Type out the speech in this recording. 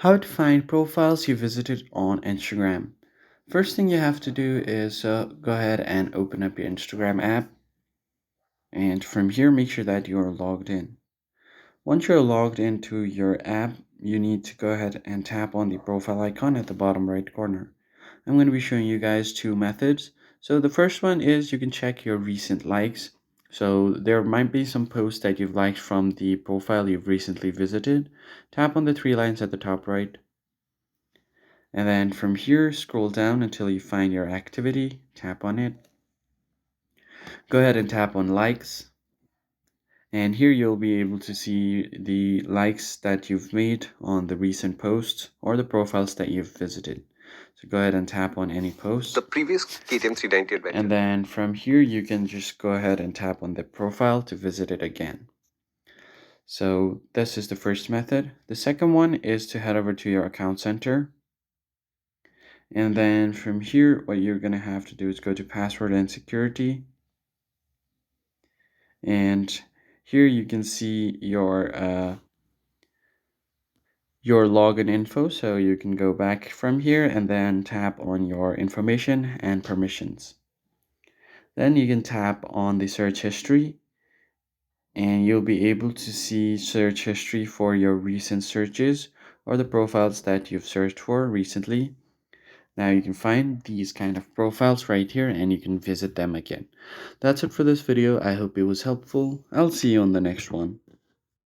How to find profiles you visited on Instagram. First thing you have to do is go ahead and open up your Instagram app, and from here make sure that you're logged in. Once you're logged into your app, you need to go ahead and tap on the profile icon at the bottom right corner. I'm going to be showing you guys two methods. So the first one is you can check your recent likes. So there might be some posts that you've liked from the profile you've recently visited. Tap on the three lines at the top right. And then from here, scroll down until you find your activity, tap on it. Go ahead and tap on likes. And here you'll be able to see the likes that you've made on the recent posts or the profiles that you've visited. So go ahead and tap on any post. The previous KTM 390 Adventure. And then from here, you can just go ahead and tap on the profile to visit it again. So this is the first method. The second one is to head over to your account center. And then from here, what you're going to have to do is go to password and security. And here you can see your login info. So you can go back from here and then tap on your information and permissions. Then you can tap on the search history, and you'll be able to see search history for your recent searches or the profiles that you've searched for recently. Now you can find these kind of profiles right here and you can visit them again. That's it for this video. I hope it was helpful. I'll see you on the next one.